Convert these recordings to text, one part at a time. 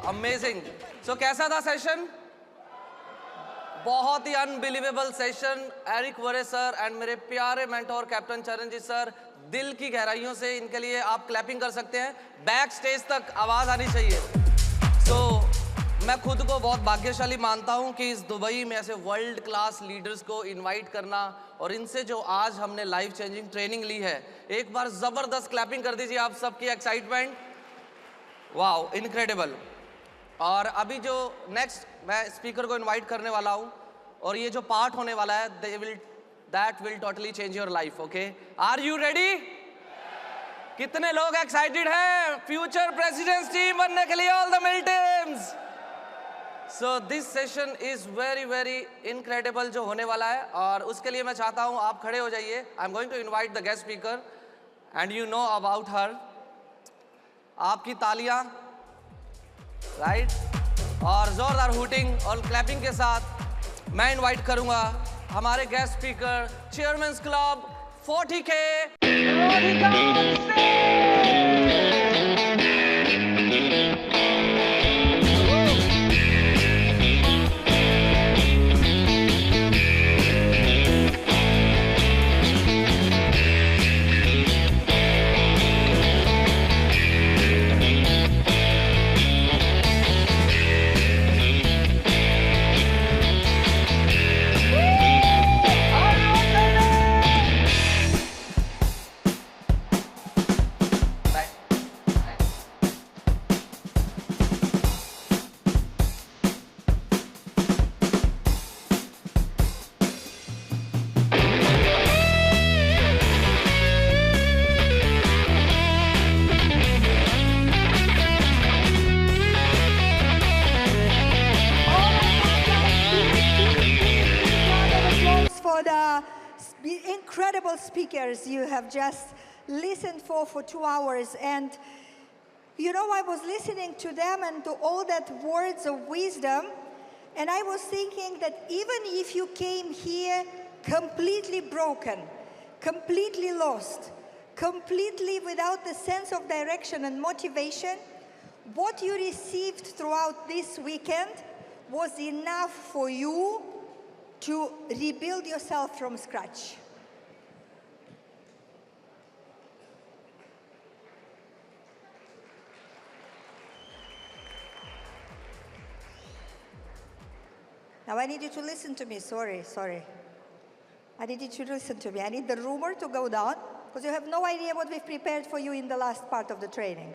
Amazing. सो कैसा था session? बहुत ही अनबिलीवेबल सेशन। एरिक वरे सर एंड मेरे प्यारे मेंटोर कैप्टन चरणजीत सर, दिल की गहराइयों से इनके लिए आप क्लैपिंग कर सकते हैं। बैक स्टेज तक आवाज़ आनी चाहिए। मैं खुद को बहुत भाग्यशाली मानता हूं कि इस दुबई में ऐसे वर्ल्ड क्लास लीडर्स को इनवाइट करना और इनसे जो आज हमने लाइफ चेंजिंग ट्रेनिंग ली है। एक बार ज़बरदस्त क्लैपिंग कर दीजिए आप सबकी एक्साइटमेंट। Wow, incredible. और अभी जो नेक्स्ट मैं स्पीकर को इनवाइट करने वाला हूं और ये जो पार्ट होने वाला है that will totally change your life. Okay, are you ready? कितने लोग एक्साइटेड हैं फ्यूचर प्रेसिडेंट्स टीम बनने के लिए? All the militants. So this session is very very incredible जो होने वाला है, और उसके लिए मैं चाहता हूं आप खड़े हो जाइए। I am going to invite the guest speaker and you know about her. आपकी तालियां, राइट, और जोरदार हुटिंग और क्लैपिंग के साथ मैं इनवाइट करूंगा हमारे guest speaker, chairman's club 40K incredible speakers you have just listened for 2 hours. And you know, I was listening to them and to all that words of wisdom, and I was thinking that even if you came here completely broken, completely lost, completely without the sense of direction and motivation, what you received throughout this weekend was enough for you to rebuild yourself from scratch. Now I need you to listen to me. Sorry. I need you to listen to me. I need the rumor to go down, because you have no idea what we've prepared for you in the last part of the training.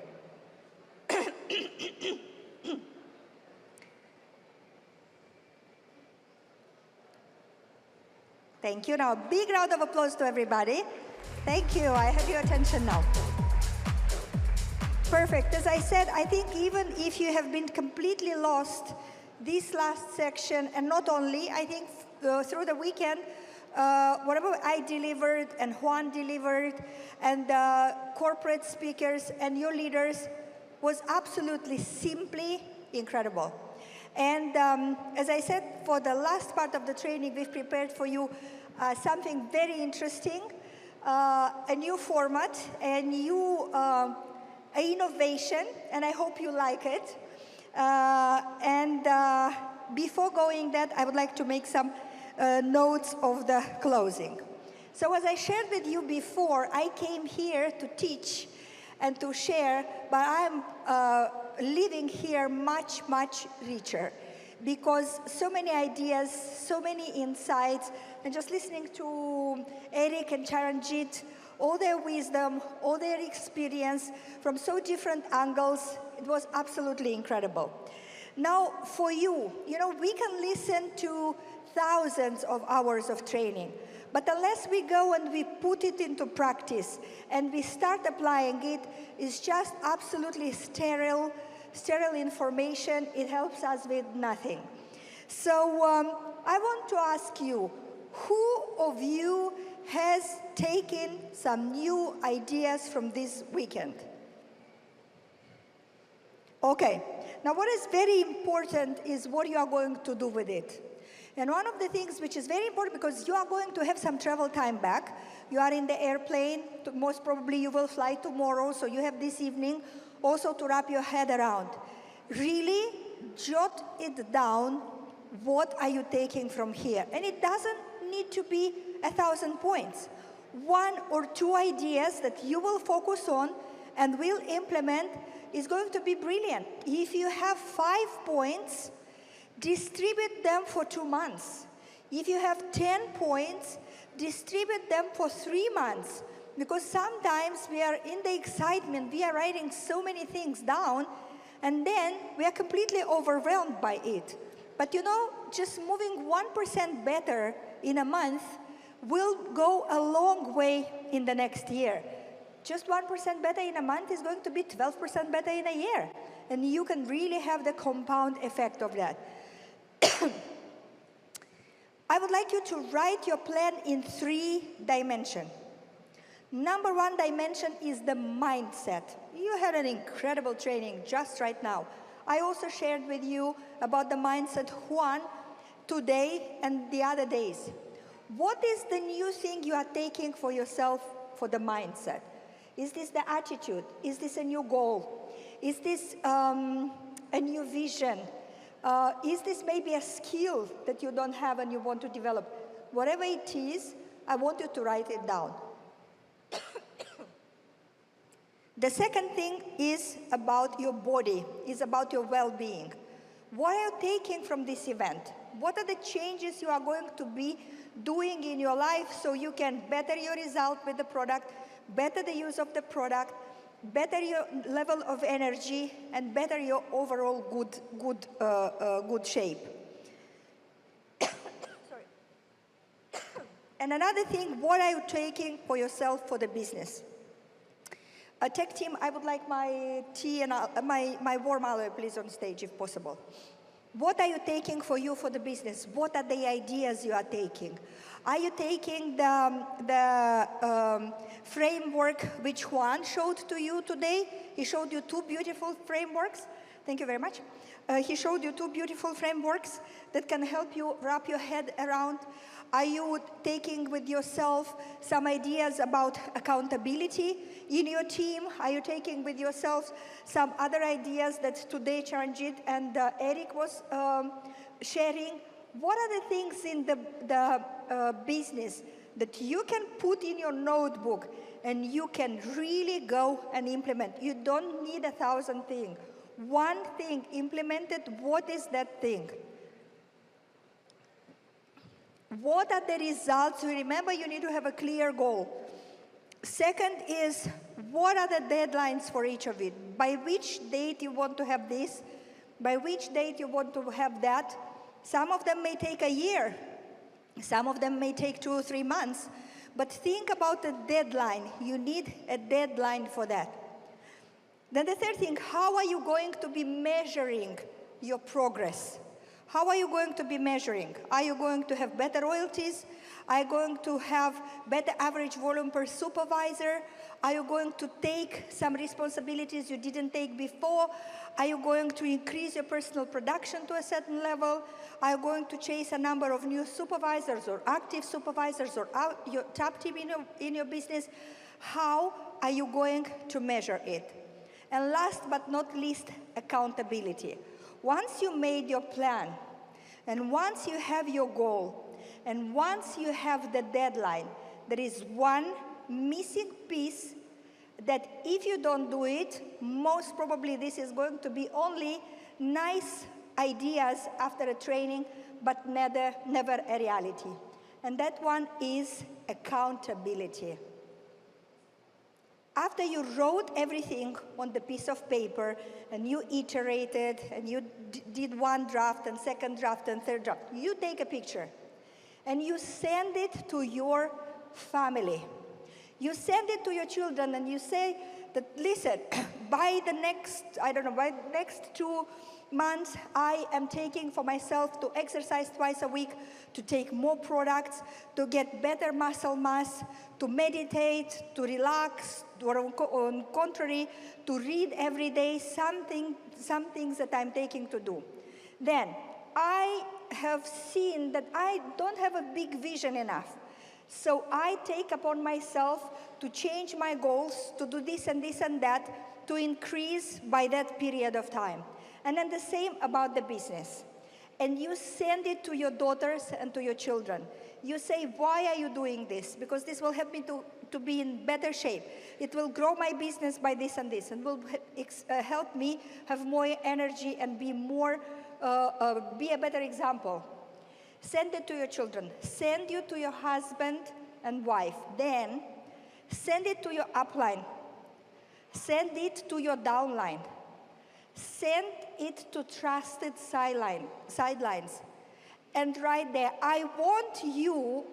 Thank you. Now a big round of applause to everybody. Thank you. I have your attention now. Perfect. As I said, I think even if you have been completely lost this last section, and not only, I think through the weekend, whatever I delivered and Juan delivered and corporate speakers and your leaders was absolutely simply incredible. And as I said, for the last part of the training, we've prepared for you something very interesting, a new format, a new innovation, and I hope you like it. Before going that, I would like to make some notes of the closing. So as I shared with you before, I came here to teach and to share, but I'm leaving here much, much richer, because so many ideas, so many insights, and just listening to Eric and Charanjit, all their wisdom, all their experience from so different angles, it was absolutely incredible. Now, for you, we can listen to thousands of hours of training, but unless we go and we put it into practice and we start applying it, it's just absolutely sterile information. It helps us with nothing. So I want to ask you, who of you has taken some new ideas from this weekend? Okay. Now, what is very important is what you are going to do with it. And one of the things which is very important, because you are going to have some travel time back. You are in the airplane. Most probably you will fly tomorrow, so you have this evening also to wrap your head around. really jot it down. What are you taking from here? And it doesn't need to be 1,000 points. 1 or 2 ideas that you will focus on and will implement is going to be brilliant. If you have 5 points, distribute them for 2 months. If you have 10 points, distribute them for 3 months. Because sometimes we are in the excitement, we are writing so many things down, and then we are completely overwhelmed by it. But you know, just moving 1% better in a month will go a long way in the next year. Just 1% better in a month is going to be 12% better in a year. And you can really have the compound effect of that. I would like you to write your plan in 3 dimensions. Number 1 dimension is the mindset. You had an incredible training just right now. I also shared with you about the mindset 1 today and the other days. What is the new thing you are taking for yourself for the mindset? Is this the attitude? Is this a new goal? Is this a new vision? Is this maybe a skill that you don't have and you want to develop? Whatever it is, I want you to write it down. The second thing is about your body, is about your well-being. What are you taking from this event? What are the changes you are going to be doing in your life so you can better your result with the product, better the use of the product, better your level of energy, and better your overall good shape? Sorry. And another thing, what are you taking for yourself for the business? Tech team, I would like my tea and my warm aloe, please, on stage, if possible. What are you taking for you for the business? What are the ideas you are taking? Are you taking the framework which Juan showed to you today? He showed you 2 beautiful frameworks. Thank you very much. He showed you 2 beautiful frameworks that can help you wrap your head around. Are you taking with yourself some ideas about accountability in your team? Are you taking with yourself some other ideas that today Charanjit and Eric was sharing? What are the things in the business that you can put in your notebook and you can really go and implement? You don't need 1,000 things. 1 thing implemented, what is that thing? What are the results? Remember, you need to have a clear goal. Second is, what are the deadlines for each of it? By which date you want to have this? By which date you want to have that? Some of them may take a year. Some of them may take 2 or 3 months. But think about the deadline. You need a deadline for that. Then the third thing, how are you going to be measuring your progress? How are you going to be measuring? Are you going to have better royalties? Are you going to have better average volume per supervisor? Are you going to take some responsibilities you didn't take before? Are you going to increase your personal production to a certain level? Are you going to chase a number of new supervisors or active supervisors or your top team in your business? How are you going to measure it? And last but not least, accountability. Once you made your plan, and once you have your goal, and once you have the deadline, there is one missing piece that if you don't do it, most probably this is going to be only nice ideas after a training, but never a reality. And that one is accountability. After you wrote everything on the piece of paper and you iterated and you did one draft and second draft and third draft, you take a picture and you send it to your family. You send it to your children and you say that, listen, by the next 2 months, I am taking for myself to exercise twice a week, to take more products, to get better muscle mass, to meditate, to relax, or on contrary, to read every day, some things that I'm taking to do. Then, I have seen that I don't have a big vision enough. So I take upon myself to change my goals, to do this and this and that, to increase by that period of time. And then the same about the business. And you send it to your daughters and to your children. You say, why are you doing this? Because this will help me to be in better shape. It will grow my business by this and this, and will help me have more energy and be be a better example. Send it to your children. Send it to your husband and wife. Then send it to your upline. Send it to your downline. Send it to trusted sidelines. And right there, I want you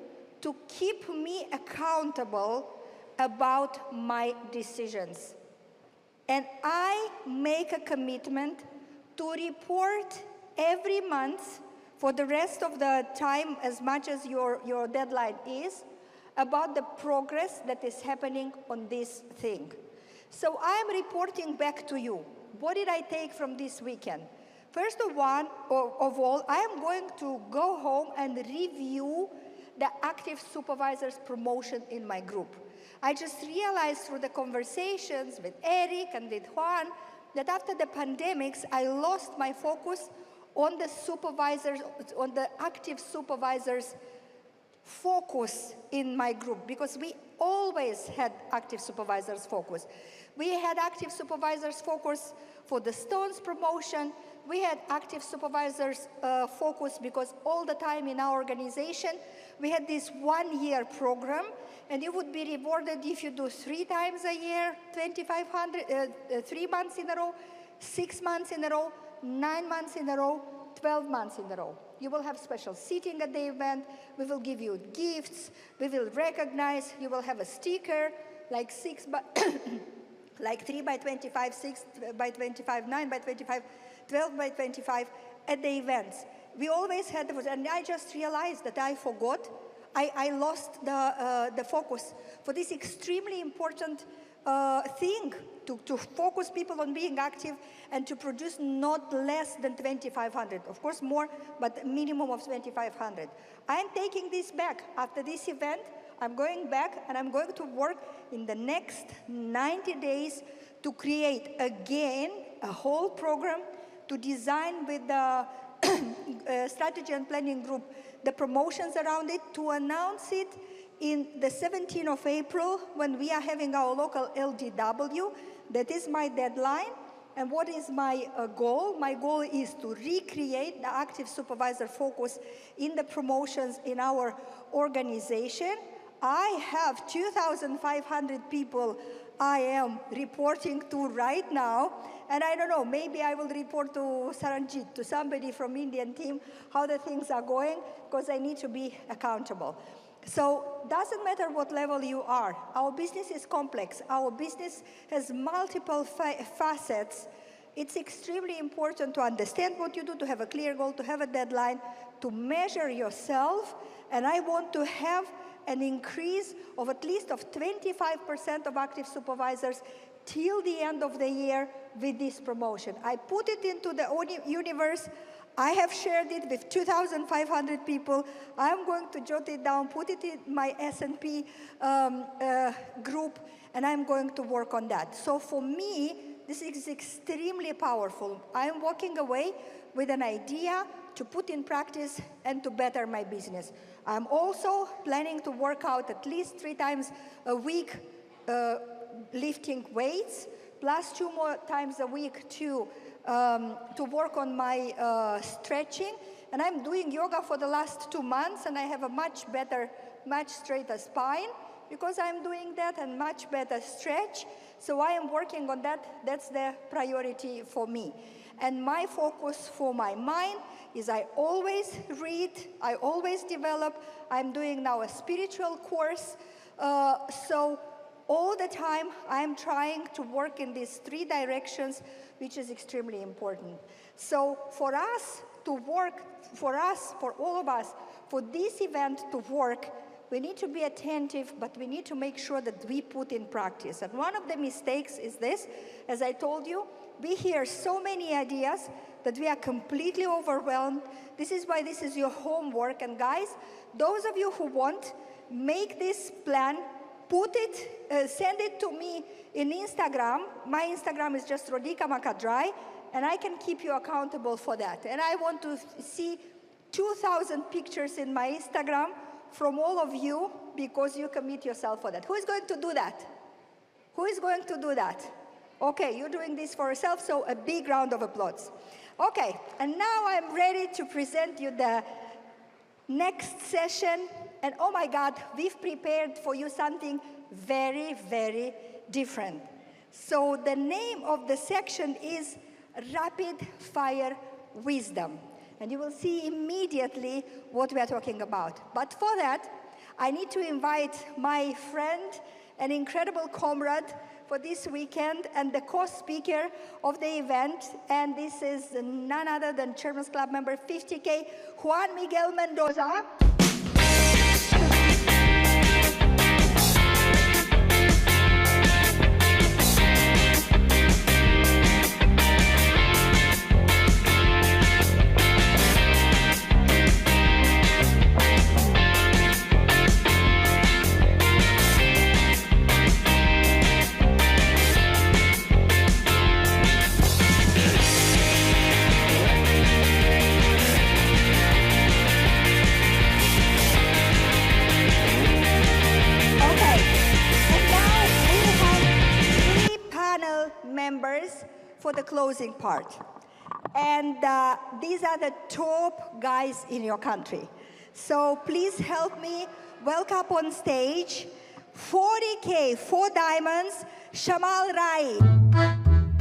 to keep me accountable about my decisions. And I make a commitment to report every month for the rest of the time, as much as your deadline is, about the progress that is happening on this thing. So I am reporting back to you. What did I take from this weekend? First of all, I am going to go home and review the active supervisors promotion in my group. I just realized through the conversations with Eric and with Juan that after the pandemics, I lost my focus on the supervisors, on the active supervisors focus in my group, because we always had active supervisors focus. We had active supervisors focus for the Stones promotion. We had active supervisors focus because all the time in our organization, we had this 1-year program, and you would be rewarded if you do 3 times a year, 2,500, 3 months in a row, 6 months in a row, 9 months in a row, 12 months in a row. You will have special seating at the event. We will give you gifts. We will recognize. You will have a sticker, like 3 by 25, 6 by 25, 9 by 25, 12 by 25 at the events. We always had those, and I just realized that I forgot. I lost the focus for this extremely important thing, to focus people on being active and to produce not less than 2,500. Of course more, but a minimum of 2,500. I am taking this back. After this event, I'm going back and I'm going to work in the next 90 days to create again a whole program, to design with the strategy and planning group the promotions around it, to announce it in the 17th of April when we are having our local LGW. That is my deadline. And what is my goal? My goal is to recreate the active supervisor focus in the promotions in our organization. I have 2,500 people I am reporting to right now. And I don't know, maybe I will report to Saranjit, to somebody from Indian team, how the things are going, because I need to be accountable. So doesn't matter what level you are. Our business is complex. Our business has multiple facets. It's extremely important to understand what you do, to have a clear goal, to have a deadline, to measure yourself. And I want to have an increase of at least of 25% of active supervisors till the end of the year with this promotion. I put it into the universe. I have shared it with 2,500 people. I'm going to jot it down, put it in my S&P group, and I'm going to work on that. So for me, this is extremely powerful. I'm walking away with an idea to put in practice and to better my business. I'm also planning to work out at least 3 times a week lifting weights, plus 2 more times a week to work on my stretching. And I'm doing yoga for the last 2 months, and I have a much better, much straighter spine because I'm doing that, and much better stretch. So I am working on that. That's the priority for me. And my focus for my mind is I always read, I always develop. I'm doing now a spiritual course. So all the time, I'm trying to work in these 3 directions, which is extremely important. So for us to work, for all of us, for this event to work, we need to be attentive, but we need to make sure that we put in practice. And one of the mistakes is this, as I told you, we hear so many ideas that we are completely overwhelmed. This is why this is your homework. And guys, those of you who want, make this plan, put it, send it to me in Instagram. My Instagram is just Rodica Macadrai, and I can keep you accountable for that. And I want to see 2,000 pictures in my Instagram from all of you, because you commit yourself for that. Who is going to do that? Who is going to do that? Okay, you're doing this for yourself, so a big round of applause. Okay, and now I'm ready to present you the next session. And oh my God, we've prepared for you something very, very different. So the name of the section is Rapid Fire Wisdom. And you will see immediately what we are talking about. But for that, I need to invite my friend, an incredible comrade for this weekend, and the co-speaker of the event. And this is none other than Chairman's Club member 50K, Juan Miguel Mendoza. Members for the closing part. And these are the top guys in your country. So please help me welcome up on stage 40K, 4 diamonds, Shamal Rai.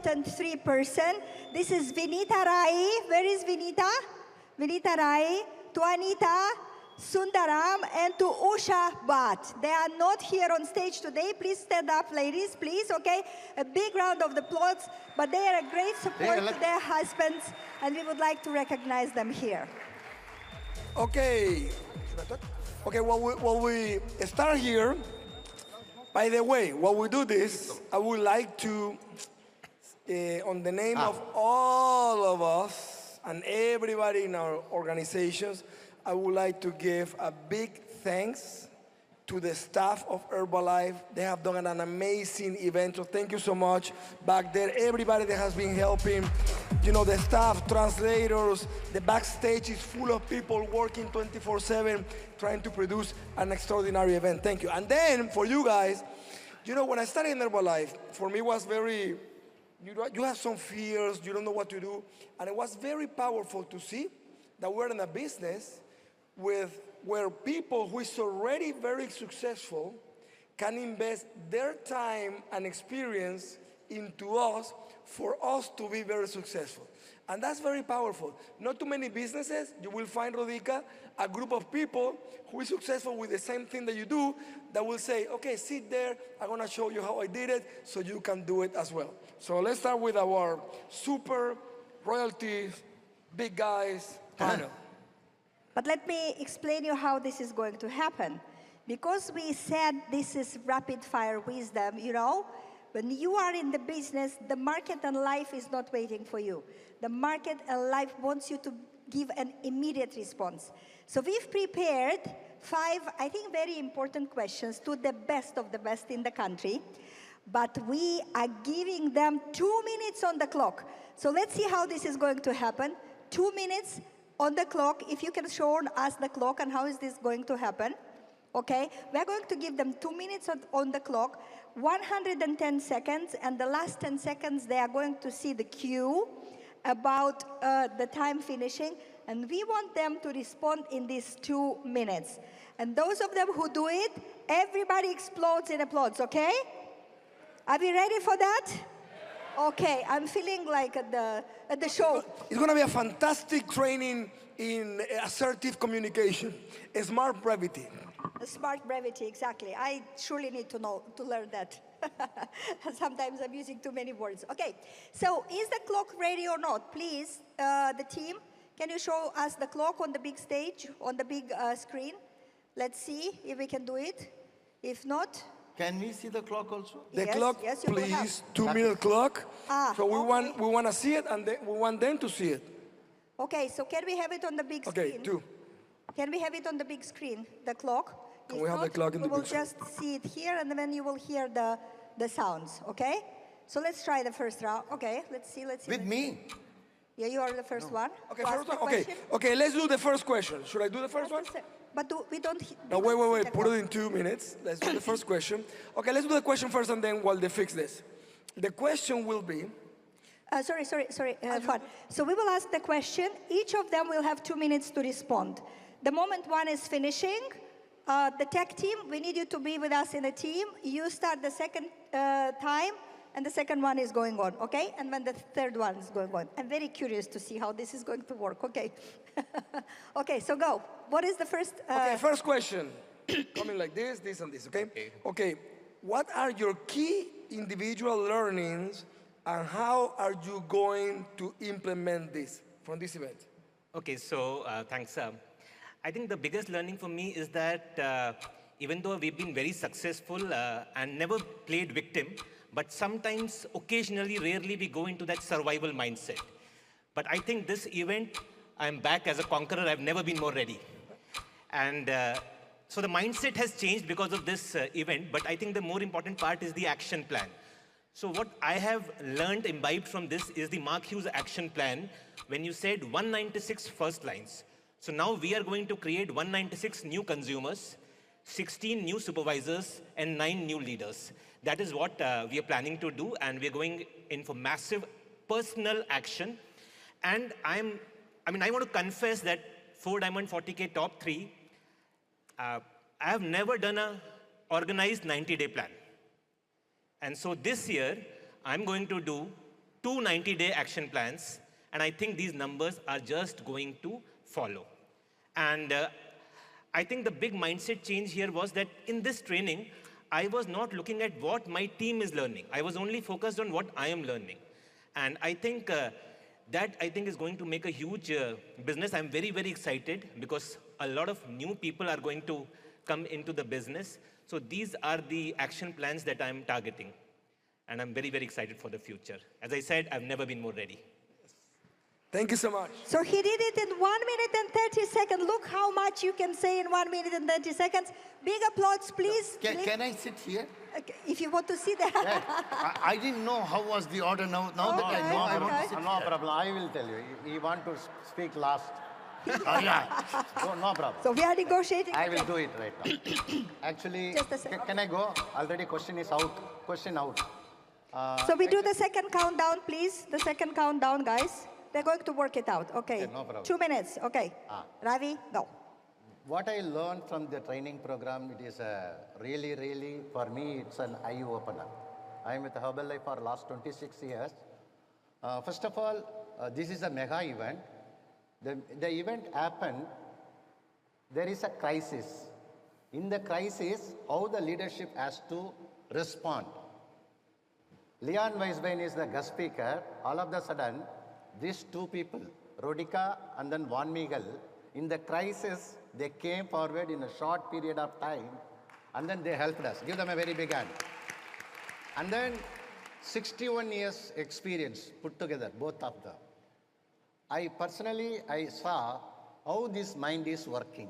important 3-person. This is Vinita Rai. Where is Vinita? Vinita Rai, to Anita Sundaram, and to Usha Bhatt. They are not here on stage today. Please stand up, ladies, please, okay? A big round of applause, but they are a great support to their husbands, and we would like to recognize them here. Okay. Okay, while we start here, by the way, while we do this, I would like to, on the name of all of us and everybody in our organizations, I would like to give a big thanks to the staff of Herbalife. They have done an amazing event, so thank you so much back there. Everybody that has been helping, you know, the staff, translators, the backstage is full of people working 24/7, trying to produce an extraordinary event. Thank you. And then for you guys, you know, when I started in Herbalife, for me it was very, you have some fears, you don't know what to do, and it was very powerful to see that we're in a business where people who is already very successful can invest their time and experience into us for us to be very successful. And that's very powerful. Not too many businesses, you will find, Rodica, a group of people who is successful with the same thing that you do that will say, okay, sit there, I'm gonna show you how I did it so you can do it as well. So let's start with our super royalty, big guys panel. But let me explain you how this is going to happen. Because we said this is rapid fire wisdom, you know, when you are in the business, the market and life is not waiting for you. The market and life wants you to give an immediate response. So we've prepared 5, I think, very important questions to the best of the best in the country. But we are giving them 2 minutes on the clock. So let's see how this is going to happen. 2 minutes on the clock. If you can show us the clock and how is this going to happen. Okay, we're going to give them 2 minutes on the clock, 110 seconds, and the last 10 seconds they are going to see the cue about the time finishing, and we want them to respond in these 2 minutes. And those of them who do it, everybody explodes in applause, okay? Are we ready for that? Okay, I'm feeling like at the show. It's gonna be a fantastic training in assertive communication, smart brevity. Smart brevity, exactly. I surely need to learn that. Sometimes I'm using too many words. Okay, so is the clock ready or not? Please, the team, can you show us the clock on the big stage, on the big screen? Let's see if we can do it. If not, can we see the clock also? The yes, clock, yes, you will have. please. 2-minute clock. So we okay. want to see it, and we want them to see it. Okay, so can we have it on the big screen? Okay, 2. Can we have it on the big screen, the clock? Can If we have the not, clock in the we will big screen? just see it here, and then you will hear the sounds, okay? So let's try the first round. Okay, let's see. With me? Yeah, you are the first one. Okay, to ask first the one. Okay, question. okay. Let's do the first question. Should I do the first one? But we don't. No, we don't see wait. the Put clock. it in 2 minutes. Let's do the first question. Okay, let's do the question first, and then while they fix this, the question will be. Sorry, Juan. So we will ask the question. Each of them will have 2 minutes to respond. The moment one is finishing, the tech team, we need you to be with us in a team. You start the second time, and the second one is going on, okay? And then the third one is going on. I'm very curious to see how this is going to work, okay? Okay, so go. What is the first? Okay, first question. Coming like this, and this, okay? Okay, what are your key individual learnings, and how are you going to implement this from this event? Okay, so thanks. I think the biggest learning for me is that even though we've been very successful and never played victim, but sometimes, occasionally, rarely, we go into that survival mindset. But I think this event, I'm back as a conqueror. I've never been more ready. And so the mindset has changed because of this event, but I think the more important part is the action plan. So what I have learned, imbibed from this, is the Mark Hughes action plan when you said 196 first lines. So now we are going to create 196 new consumers, 16 new supervisors, and 9 new leaders. That is what we are planning to do, and we're going in for massive personal action. And I want to confess that 4 Diamond 40K top 3, I have never done an organized 90-day plan. And so this year, I'm going to do 2 90-day action plans, and I think these numbers are just going to follow. And I think the big mindset change here was that in this training, I was not looking at what my team is learning. I was only focused on what I am learning. And I think that is going to make a huge business. I'm very, very excited because a lot of new people are going to come into the business. So these are the action plans that I'm targeting. And I'm very, very excited for the future. As I said, I've never been more ready. Thank you so much. So he did it in 1 minute and 30 seconds. Look how much you can say in 1 minute and 30 seconds. Big applause, please. Can I sit here? Okay, if you want to see that. Yeah. I didn't know how was the order now. Now that I know, I want to sit No here. problem. I will tell you. You want to speak last. Yeah. No problem. So we are negotiating. I will do it right now. Actually, Just a second. can I go? Already question is out. Question out. So we do the second countdown, please. The second countdown, guys. They're going to work it out. Okay. Okay, no problem. 2 minutes. Okay. Ravi, go. what I learned from the training program, it is really, for me, it's an eye-opener. I am with Herbalife for last 26 years. First of all, this is a mega event. The event happened, there is a crisis. In the crisis, how the leadership has to respond. Leon Weisbein is the guest speaker. All of a sudden, these two people, Rodica and then Von Miegel, in the crisis, they came forward in a short period of time, and then they helped us. Give them a very big hand. And then 61 years experience put together, both of them. I saw how this mind is working.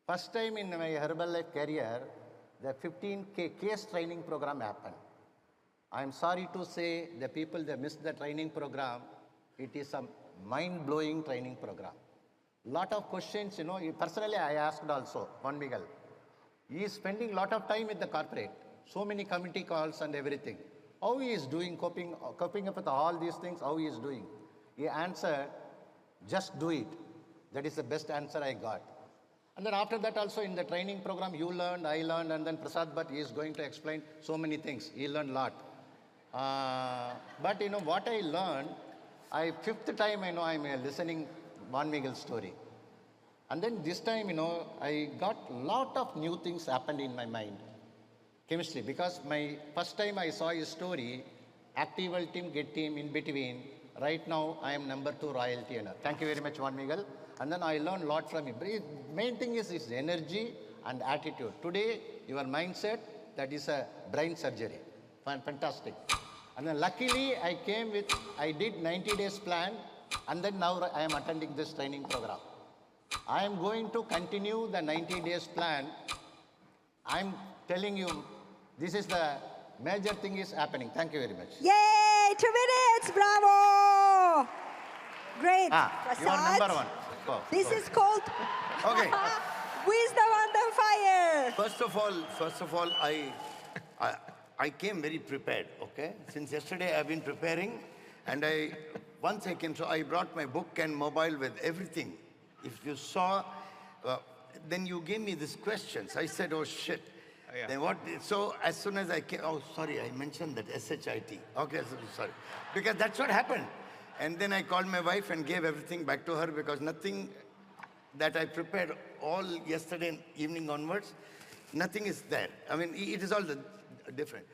First time in my Herbalife career, the 15K case training program happened. I'm sorry to say the people that missed the training program, it is a mind-blowing training program. Lot of questions, personally I asked also, Von Miguel. He is spending lot of time with the corporate, so many committee calls and everything. How he is doing, coping up with all these things, how he is doing. He answered, just do it. That is the best answer I got. And then after that also in the training program, you learned, I learned, and then Prasad Bhatt is going to explain so many things. He learned a lot. But what I learned, fifth time I'm listening Von Miguel's story. And then this time, I got lot of new things happened in my mind. Chemistry, because my first time I saw his story, active team, get team in between. Right now, I am number 2 royalty earner. Thank you very much, Von Miguel. And then I learned a lot from him. Main thing is his energy and attitude. Today, your mindset, that is a brain surgery. Fantastic. And then luckily, I did 90 days plan, and then now I am attending this training program. I am going to continue the 90 days plan. I'm telling you, this is the major thing is happening. Thank you very much. Yay! 2 minutes! Bravo! Great. You are number 1. Go. This is called Okay. wisdom under fire. First of all, I came very prepared, okay? Since yesterday I've been preparing, and once I came, so I brought my book and mobile with everything. If you saw, then you gave me these questions. I said, oh shit. Yeah. Then what, so as soon as I came, oh sorry, I mentioned that SHIT. Okay, sorry. Because that's what happened. And then I called my wife and gave everything back to her because nothing that I prepared all yesterday evening onwards, nothing is there. I mean, it is all different.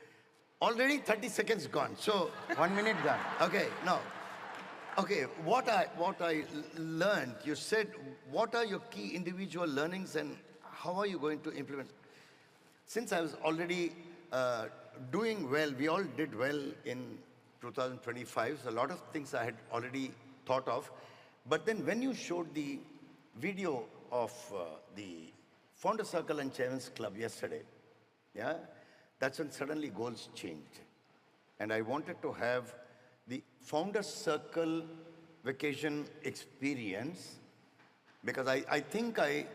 Already 30 seconds gone. So 1 minute gone. okay, no. Okay, what I learned, you said, what are your key individual learnings and how are you going to implement? Since I was already doing well, we all did well in 2025, so a lot of things I had already thought of. But then when you showed the video of the Founder Circle and Chairman's Club yesterday, yeah, that's when suddenly goals changed. And I wanted to have the Founder Circle vacation experience because I think, I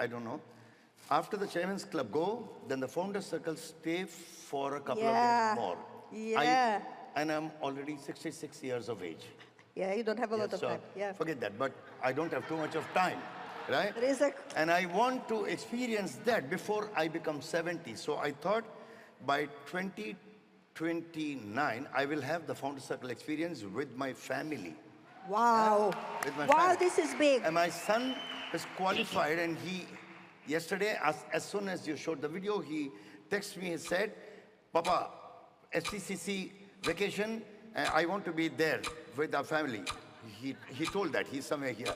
don't know, after the Chairman's Club go, then the Founder Circle stay for a couple of days more. Yeah. And I'm already 66 years of age. Yeah, you don't have a lot of So time. Yeah. forget that, but I don't have too much of time, right? There is a- And I want to experience that before I become 70. So I thought by 2029, I will have the Founder Circle experience with my family. Wow. With my Wow, family. this is big. And my son is qualified, and yesterday, as soon as you showed the video, he texted me and said, Papa, FCCC vacation, I want to be there with our family. He told that, he's somewhere here.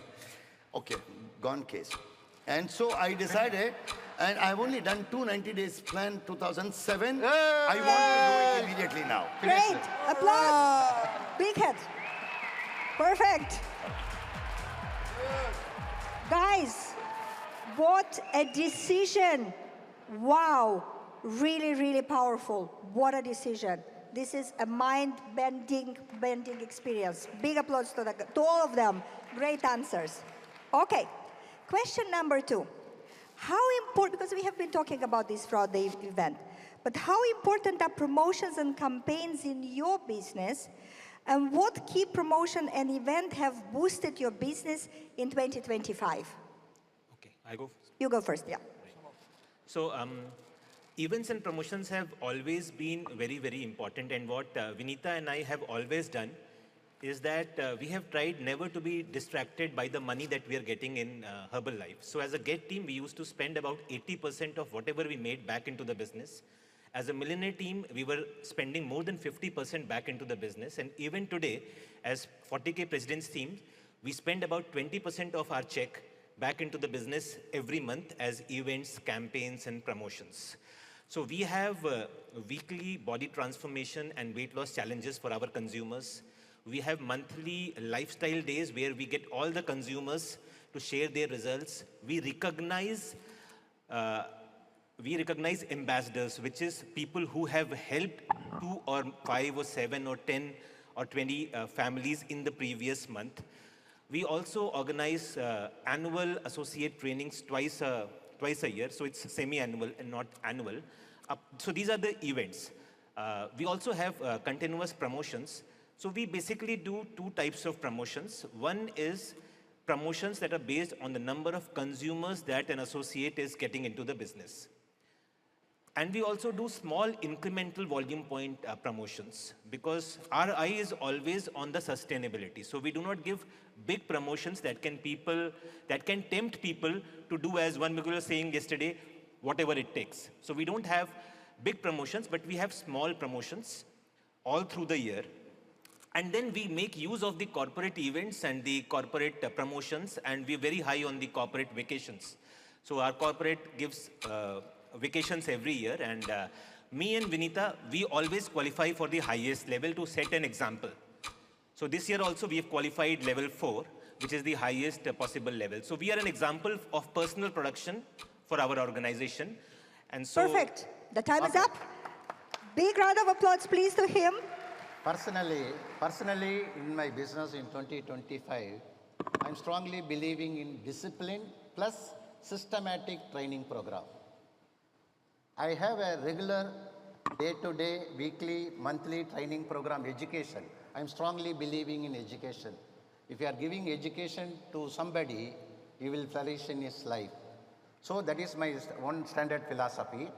Okay, gone case. And so I decided, and I've only done 290 days plan 2007. I want to do it immediately now. Great. Applause. Big head. Perfect. Guys, what a decision. Wow. Really, really powerful. What a decision. This is a mind-bending experience. Big applause to all of them. Great answers. Okay, question number 2. How important, because we have been talking about this throughout the event, but how important are promotions and campaigns in your business, and what key promotion and event have boosted your business in 2025? I go. You go first, yeah. So events and promotions have always been very, very important. And what Vinita and I have always done is that we have tried never to be distracted by the money that we are getting in Herbalife. So as a GET team, we used to spend about 80% of whatever we made back into the business. As a millionaire team, we were spending more than 50% back into the business. And even today, as 40K President's team, we spend about 20% of our check back into the business every month as events, campaigns, and promotions. So we have weekly body transformation and weight loss challenges for our consumers. We have monthly lifestyle days where we get all the consumers to share their results. We recognize ambassadors, which is people who have helped 2 or 5 or 7 or 10 or 20 families in the previous month. We also organize annual associate trainings twice a year, so it's semi-annual and not annual. So these are the events. We also have continuous promotions. So we basically do 2 types of promotions. One is promotions that are based on the number of consumers that an associate is getting into the business. And we also do small incremental volume point promotions because our eye is always on the sustainability. So we do not give big promotions that can tempt people to do, as one Miguel was saying yesterday, whatever it takes. So we don't have big promotions, but we have small promotions all through the year. And then we make use of the corporate events and the corporate promotions, and we're very high on the corporate vacations. So our corporate gives vacations every year, and me and Vinita, we always qualify for the highest level to set an example. So this year also we have qualified level 4, which is the highest possible level. So we are an example of personal production for our organization. And so Perfect. The time is up. Big round of applause, please, to him. Personally, in my business in 2025, I'm strongly believing in discipline plus systematic training program. I have a regular day-to-day, weekly, monthly training program, education. I'm strongly believing in education. If you are giving education to somebody, he will flourish in his life. So that is my one standard philosophy.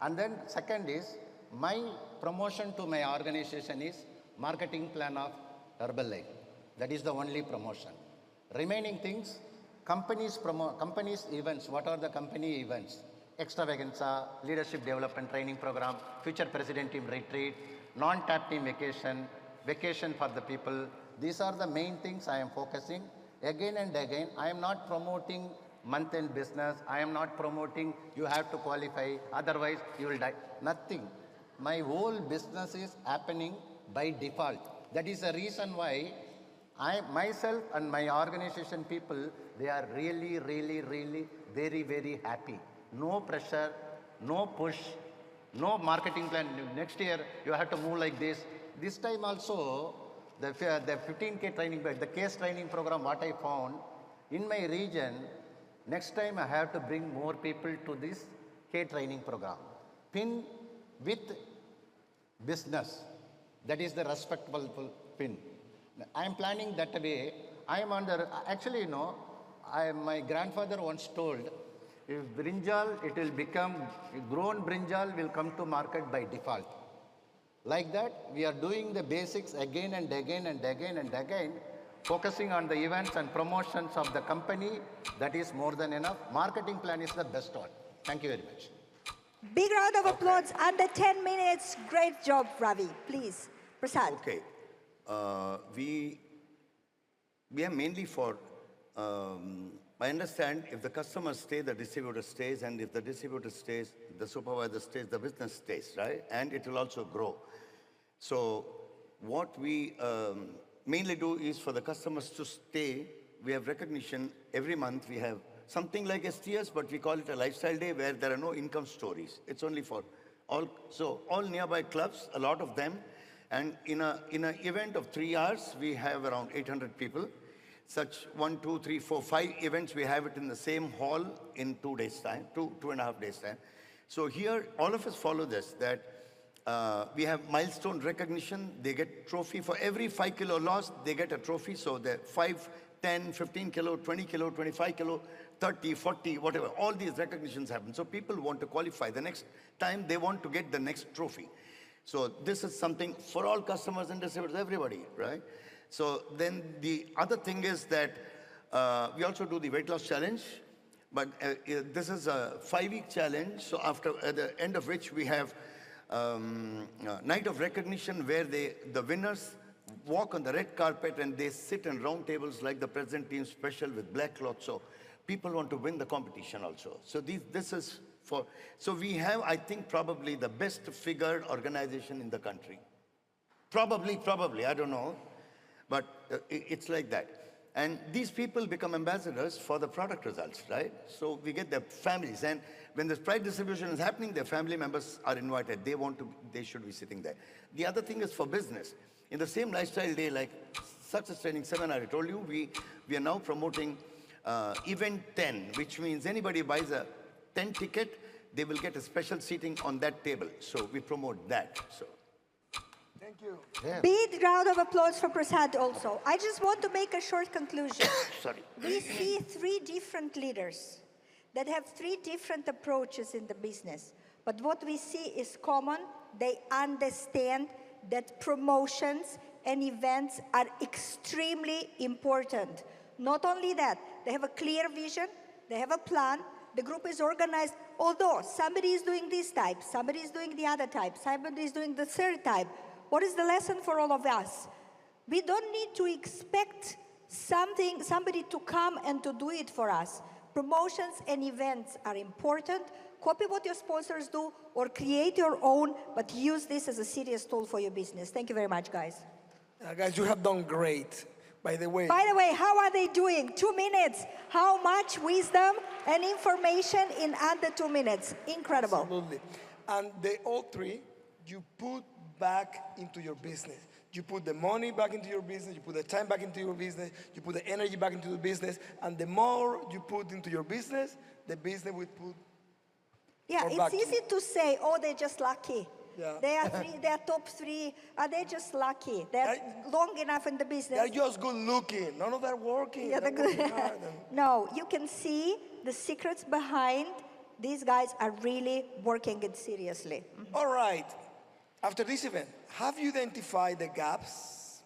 And then second is, my promotion to my organization is marketing plan of Herbalife. That is the only promotion. Remaining things, companies events. What are the company events? Extravaganza, leadership development training program, future president team retreat, non-tap team vacation for the people. These are the main things I am focusing. Again and again, I am not promoting month-end business. I am not promoting you have to qualify, otherwise you will die. Nothing. My whole business is happening by default. That is the reason why I myself and my organization people, they are really, really, really very, very happy. No pressure, no push, no marketing plan. Next year, you have to move like this. This time also, the 15K training, the case training program, what I found, in my region, next time I have to bring more people to this K training program. Pin with business. That is the respectable pin. I am planning that way. I am under, actually, you know, my grandfather once told, if brinjal, it will become, grown brinjal will come to market by default. Like that, we are doing the basics again and again and again and again, focusing on the events and promotions of the company. That is more than enough. Marketing plan is the best one. Thank you very much. Big round of applause. Under 10 minutes. Great job, Ravi. Please, Prasad. Okay. We are mainly for, I understand if the customer stays, the distributor stays, and if the distributor stays, the supervisor stays, the business stays, right? And it will also grow. So what we mainly do is for the customers to stay. We have recognition every month. We have something like STS, but we call it a lifestyle day where there are no income stories. It's only for all, so all nearby clubs, a lot of them. And in an event of 3 hours, we have around 800 people. Such 1, 2, 3, 4, 5 events, we have it in the same hall in 2 days' time, 2.5 days' time. So here, all of us follow this, that we have milestone recognition. They get trophy. For every 5 kilo loss, they get a trophy. So the 5, 10, 15 kilo, 20 kilo, 25 kilo, 30, 40, whatever. All these recognitions happen. So people want to qualify. The next time they want to get the next trophy. So this is something for all customers and distributors, everybody, right? So then the other thing is that we also do the weight loss challenge. But this is a 5-week challenge. So after at the end of which we have night of recognition where the winners walk on the red carpet and they sit in round tables like the present team special with black cloth. So people want to win the competition also. So this is for, so we have, I think, probably the best figured organization in the country. Probably, I don't know. But it's like that. And these people become ambassadors for the product results, right? So we get their families. And when this prize distribution is happening, their family members are invited. They should be sitting there. The other thing is for business. In the same lifestyle day, like success training seminar I told you, we are now promoting event 10, which means anybody buys a 10 ticket, they will get a special seating on that table. So we promote that. So. Thank you. Yeah. Big round of applause for Prasad also. I just want to make a short conclusion. Sorry. We see 3 different leaders that have 3 different approaches in the business. But what we see is common. They understand that promotions and events are extremely important. Not only that, they have a clear vision, they have a plan, the group is organized, although somebody is doing this type, somebody is doing the other type, somebody is doing the third type. What is the lesson for all of us? We don't need to expect somebody to come and to do it for us. Promotions and events are important. Copy what your sponsors do or create your own, but use this as a serious tool for your business. Thank you very much, guys. Guys, you have done great. By the way, How are they doing? 2 minutes. How much wisdom and information in under 2 minutes? Incredible. absolutely. And they all 3, you put back into your business. You put the money back into your business, you put the time back into your business, you put the energy back into the business, and the more you put into your business, the business will put Yeah, more back it's to easy to say, oh, they're just lucky. Yeah. They are top 3. Are they just lucky? They're long enough in the business. They're just good looking. None of that working. Yeah, They're they're good. working hard and- No, you can see the secrets behind these guys are really working it seriously. All right. After this event, have you identified the gaps?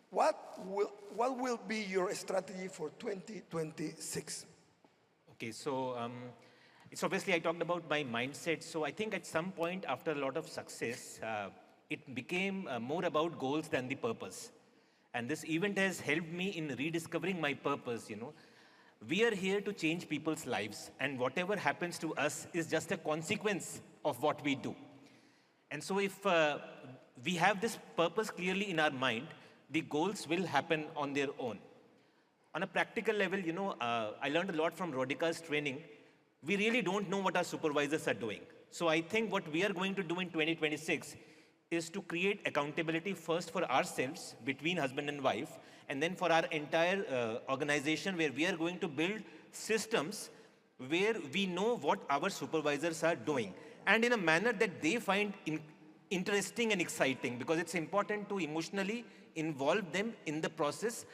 What will be your strategy for 2026? Okay, so it's obviously I talked about my mindset. So I think at some point after a lot of success, it became more about goals than the purpose. And this event has helped me in rediscovering my purpose, you know. We are here to change people's lives, and whatever happens to us is just a consequence of what we do. And so if we have this purpose clearly in our mind, the goals will happen on their own. On a practical level, you know, I learned a lot from Rodika's training. We really don't know what our supervisors are doing. So I think what we are going to do in 2026 is to create accountability first for ourselves, between husband and wife, and then for our entire organization, where we are going to build systems where we know what our supervisors are doing, and in a manner that they find interesting and exciting, because it's important to emotionally involve them in the process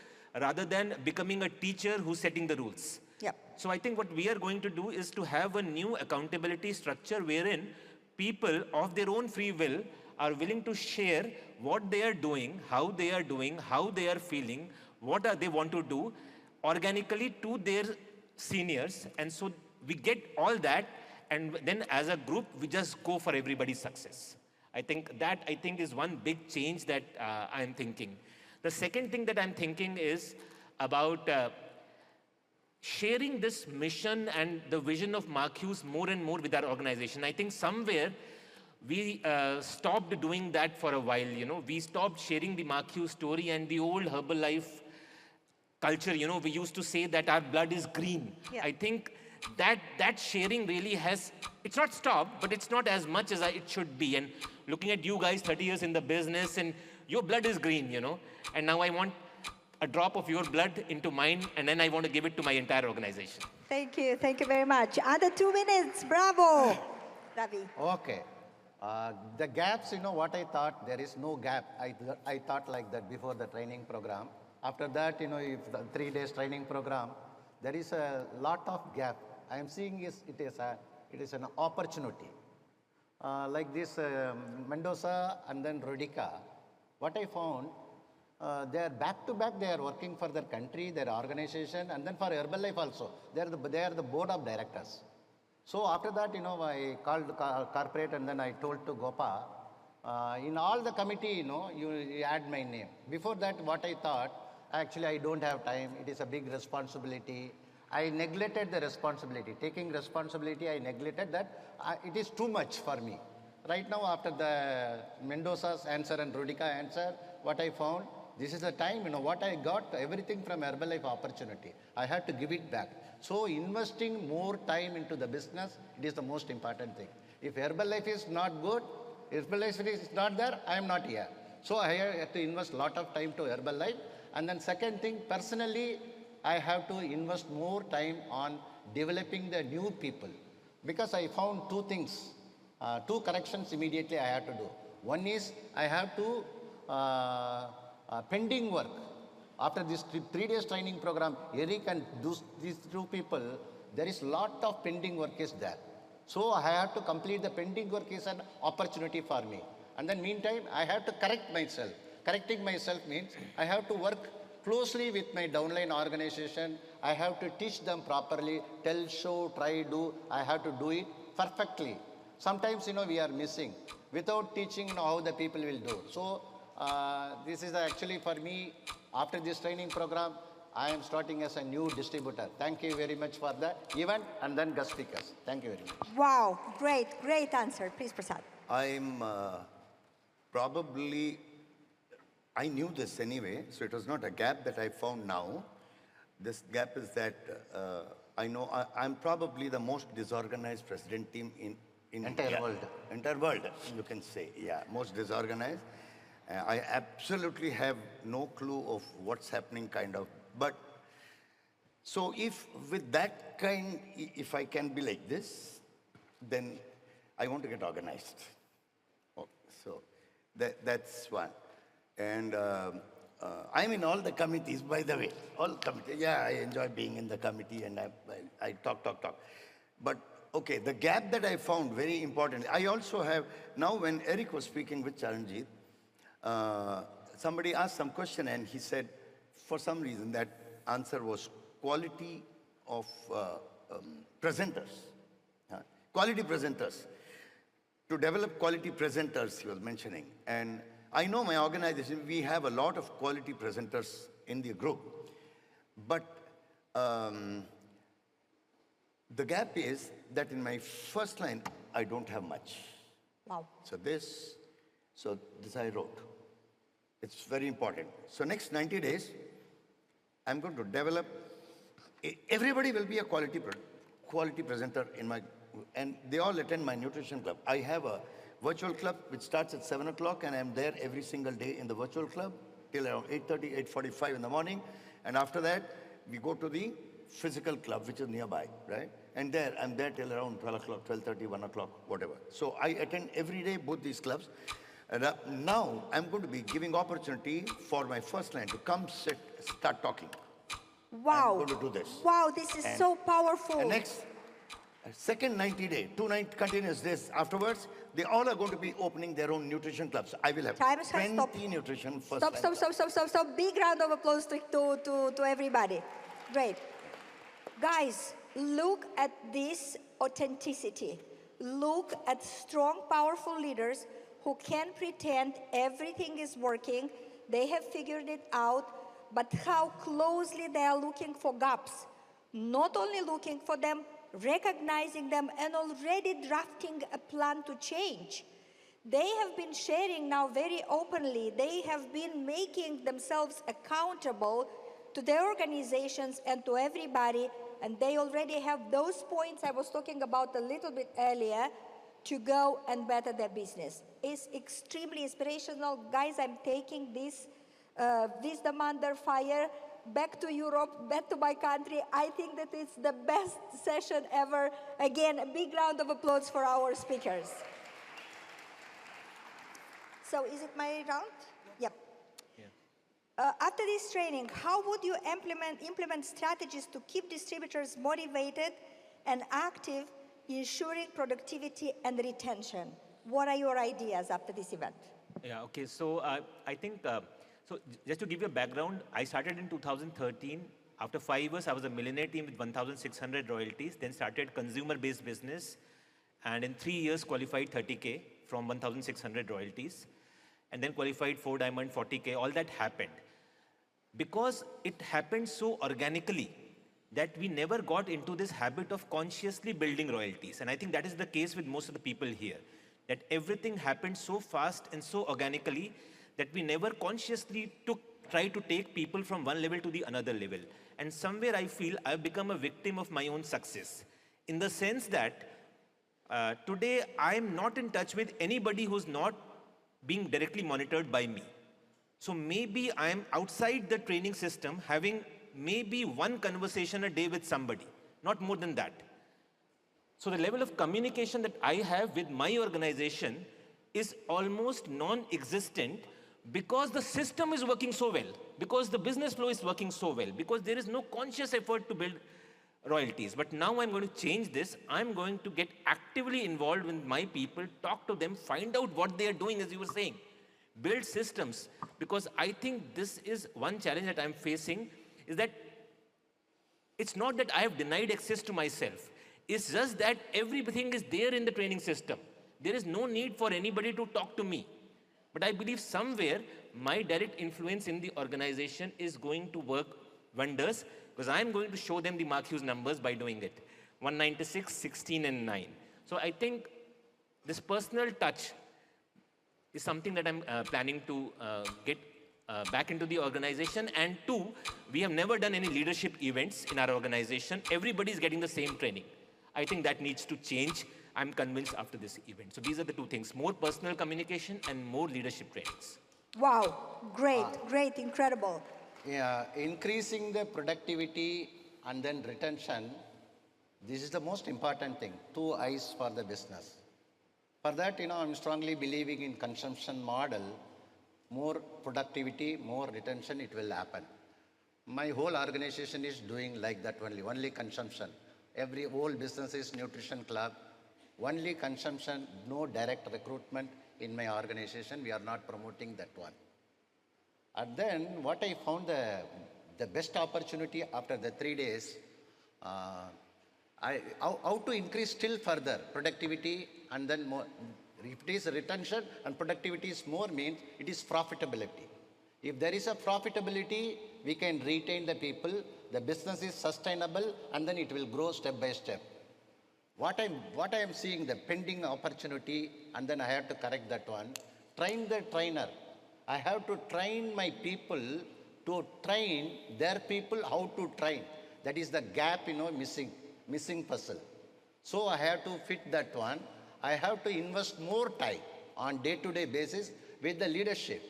rather than becoming a teacher who's setting the rules. Yep. So I think what we are going to do is to have a new accountability structure wherein people of their own free will are willing to share what they are doing, how they are feeling, what they want to do organically to their seniors. And so we get all that, and then as a group, we just go for everybody's success. I think is one big change that I'm thinking. The second thing that I'm thinking is about sharing this mission and the vision of Mark Hughes more and more with our organization. I think somewhere we stopped doing that for a while, you know. We stopped sharing the Mark Hughes story and the old Herbalife culture, you know. We used to say that our blood is green. Yeah. I think that sharing really has, it's not stopped, but it's not as much as it should be. And looking at you guys, 30 years in the business, and your blood is green, you know. And now I want a drop of your blood into mine, and then I want to give it to my entire organization. Thank you very much. Under 2 minutes, bravo. Ravi. Okay. The gaps, you know what I thought? There is no gap. I thought like that before the training program. After that, you know, if the 3 days training program, there is a lot of gap. I am seeing it is an opportunity. Like this Mendoza and then Rodica, what I found, they are back to back, they are working for their country, their organization, and then for Herbalife also. They are the board of directors. So after that, I called corporate and then I told to Gopa, in all the committee, you add my name. Before that, what I thought, actually I don't have time, it is a big responsibility. I neglected the responsibility. Taking responsibility, I neglected that. It is too much for me. Right now, after the Mendoza's answer and Rodica answer, what I found, this is the time, what I got, everything from Herbalife opportunity. I had to give it back. So investing more time into the business, it is the most important thing. If Herbalife is not good, Herbalife is not there, I am not here. So I have to invest a lot of time to Herbalife. And then second thing, personally, I have to invest more time on developing the new people. Because I found two things, two corrections immediately I have to do. One is I have to pending work. After this 3 days training program, Eric and these two people, there is lot of pending work is there. So I have to complete the pending work is an opportunity for me. And then meantime, I have to correct myself. Correcting myself means I have to work closely with my downline organization. I have to teach them properly, tell, show, try, do. I have to do it perfectly. Sometimes, we are missing. Without teaching, how the people will do. So this is actually for me, after this training program, I am starting as a new distributor. Thank you very much for the event and then guest speakers. Thank you very much. Wow, great answer. Please, Prasad. I'm probably, I knew this anyway, so it was not a gap that I found now. This gap is that I know I'm probably the most disorganized president team in Entire world. Entire world, you can say, yeah, most disorganized. I absolutely have no clue of what's happening, kind of. But, so if with that kind, if I can be like this, then I want to get organized. Oh, so that's one. And I'm in all the committees, by the way. All committees. Yeah, I enjoy being in the committee and I talk. But, okay, the gap that I found very important. I also have, now when Eric was speaking with Charanjit, somebody asked some question and he said, for some reason, that answer was quality of presenters. Quality presenters. To develop quality presenters, he was mentioning. And I know my organization, we have a lot of quality presenters in the group. But the gap is that in my first line, I don't have much. Wow. So this I wrote. It's very important. So next 90 days, I'm going to develop, everybody will be a quality presenter in my, and they all attend my nutrition club. I have a virtual club which starts at 7 o'clock and I'm there every single day in the virtual club till around 8:30, 8:45 in the morning. And after that, we go to the physical club, which is nearby, right? And I'm there till around 12 o'clock, 12:30, 1 o'clock, whatever. So I attend every day both these clubs. And now I'm going to be giving opportunity for my first line to come start talking. Wow. I'm going to do this. Wow, this is so powerful. And next, second 90 day, 2 continuous days afterwards, they all are going to be opening their own nutrition clubs. I will have Time has 20 stopped. nutrition first line. Stop. Big round of applause to everybody. Great. Guys, look at this authenticity. Look at strong, powerful leaders who can pretend everything is working. They have figured it out, but how closely they are looking for gaps. Not only looking for them, recognizing them, and already drafting a plan to change. They have been sharing now very openly. They have been making themselves accountable to their organizations and to everybody, and they already have those points I was talking about a little bit earlier to go and better their business. It's extremely inspirational. Guys, I'm taking this wisdom under fire back to Europe, back to my country. I think that it's the best session ever. Again, a big round of applause for our speakers. So is it my round? Yep. Yeah. After this training, how would you implement strategies to keep distributors motivated and active, ensuring productivity and retention? What are your ideas after this event? Yeah, okay. So I think, just to give you a background, I started in 2013. After 5 years, I was a millionaire team with 1,600 royalties, then started consumer-based business, and in 3 years qualified 30K from 1,600 royalties, and then qualified 4 diamond, 40K. All that happened because it happened so organically that we never got into this habit of consciously building royalties. And I think that is the case with most of the people here, that everything happened so fast and so organically that we never consciously try to take people from one level to the another level. And somewhere I feel I've become a victim of my own success, in the sense that today I'm not in touch with anybody who's not being directly monitored by me. So maybe I'm outside the training system having maybe one conversation a day with somebody, not more than that. So the level of communication that I have with my organization is almost non-existent because the system is working so well, because the business flow is working so well, because there is no conscious effort to build royalties. But now I'm going to change this. I'm going to get actively involved with my people, talk to them, find out what they are doing, as you were saying. Build systems, because I think this is one challenge that I'm facing, is that it's not that I have denied access to myself. It's just that everything is there in the training system. There is no need for anybody to talk to me. But I believe somewhere my direct influence in the organization is going to work wonders, because I'm going to show them the Mark Hughes numbers by doing it. 196, 16, and 9. So I think this personal touch is something that I'm planning to get back into the organization. And 2, we have never done any leadership events in our organization. Everybody is getting the same training. I think that needs to change, I'm convinced, after this event. So these are the 2 things: more personal communication and more leadership trainings. Wow, great, great, incredible. Yeah, increasing the productivity and then retention, this is the most important thing, 2 eyes for the business. For that, I'm strongly believing in consumption model. More productivity, more retention, it will happen. My whole organization is doing like that only consumption. Every whole business is nutrition club, only consumption, no direct recruitment in my organization. We are not promoting that one. And then what I found the best opportunity after the 3 days, how to increase still further productivity, and then more. If it is retention and productivity is more, means it is profitability. If there is a profitability, we can retain the people, the business is sustainable, and then it will grow step by step. What I am seeing, the pending opportunity, and then I have to correct that one, train the trainer. I have to train my people to train their people how to train. That is the gap, missing puzzle. So I have to fit that one. I have to invest more time on day-to-day basis with the leadership,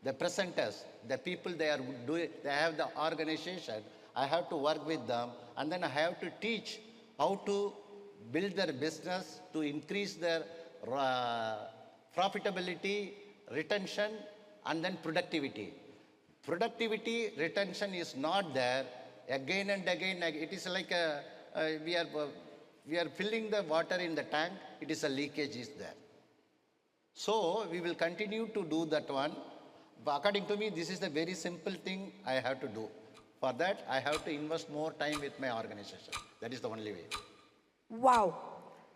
the presenters, the people they have the organization. I have to work with them, and then I have to teach how to build their business to increase their profitability, retention, and then productivity. Productivity, retention is not there. Again and again, it is like we are filling the water in the tank, it is a leakage is there. So we will continue to do that one. But according to me, this is the very simple thing I have to do. For that, I have to invest more time with my organization. That is the only way. Wow,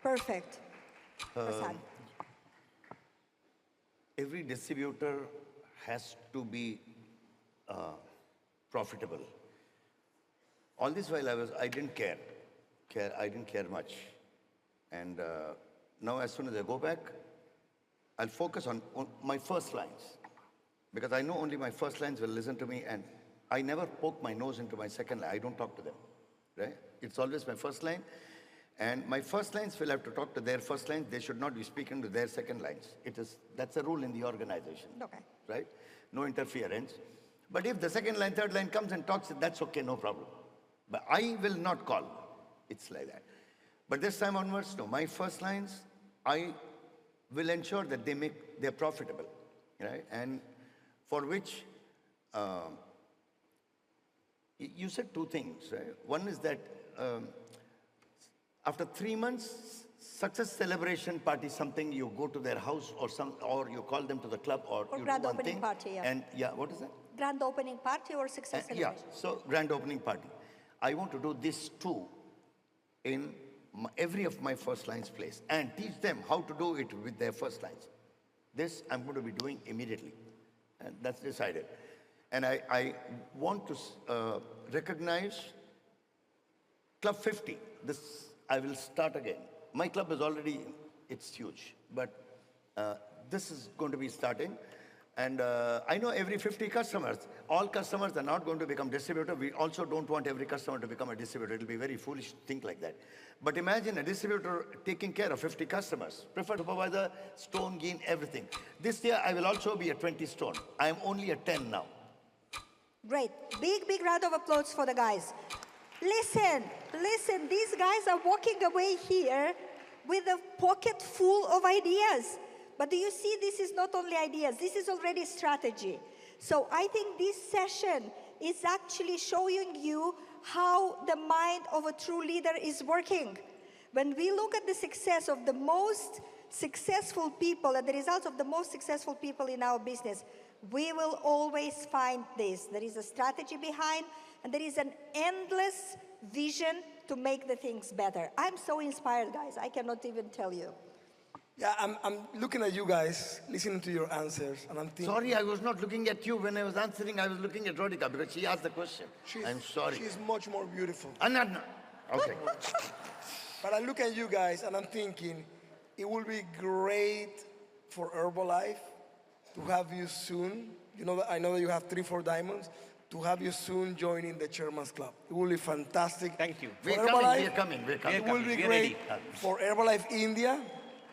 perfect. Prasad. Every distributor has to be profitable. All this while I didn't care. I didn't care much. And now as soon as I go back, I'll focus on my first lines. Because I know only my first lines will listen to me, and I never poke my nose into my second line. I don't talk to them, right? It's always my first line. And my first lines will have to talk to their first lines. They should not be speaking to their second lines. That's a rule in the organization, Okay. right? No interference. But if the second line, third line comes and talks, that's okay, no problem. But I will not call. It's like that. But this time onwards, no. My first lines, I will ensure that they're profitable, right? And for which you said two things, right? One is that after 3 months, success celebration party, something you go to their house or you call them to the club or you do grand one opening thing. party, yeah. And yeah, what is that? Grand opening party or success Yeah, celebration? so grand opening party. I want to do this too in every of my first lines place and teach them how to do it with their first lines. This I'm going to be doing immediately. And that's decided. And I want to recognize Club 50. This, I will start again. My club is already, it's huge, but this is going to be starting. And I know every 50 customers, all customers are not going to become distributor. We also don't want every customer to become a distributor. It'll be very foolish to think like that. But imagine a distributor taking care of 50 customers, preferred supervisor, stone, gain, everything. This year, I will also be a 20 stone. I am only a 10 now. Great. Big round of applause for the guys. Listen, these guys are walking away here with a pocket full of ideas. But do you see, this is not only ideas, this is already strategy. So I think this session is actually showing you how the mind of a true leader is working. When we look at the success of the most successful people and the results of the most successful people in our business, we will always find this. There is a strategy behind, and there is an endless vision to make the things better. I'm so inspired, guys. I cannot even tell you. Yeah, I'm looking at you guys, listening to your answers, and I'm thinking... Sorry, I was not looking at you when I was answering. I was looking at Radhika because she asked the question. I'm sorry. She's much more beautiful. No. Okay. But I look at you guys, and I'm thinking, it will be great for Herbalife to have you soon. You know, I know that you have 3-4 diamonds. To have you soon joining the Chairman's Club. It will be fantastic. Thank you. We're coming. It will be great for Herbalife India.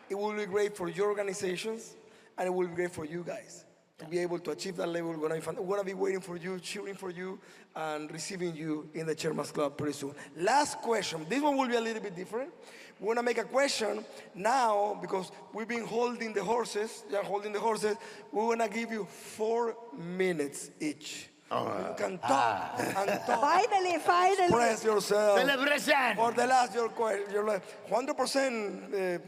It will be great for your organizations, and it will be great for you guys to be able to achieve that level. We're going to be waiting for you, cheering for you, and receiving you in the Chairman's Club pretty soon. Last question. This one will be a little bit different. We're going to make a question now because we've been holding the horses. We're going to give you 4 minutes each. You can talk and talk. Finally. Express yourself. Celebration. For the last, your 100%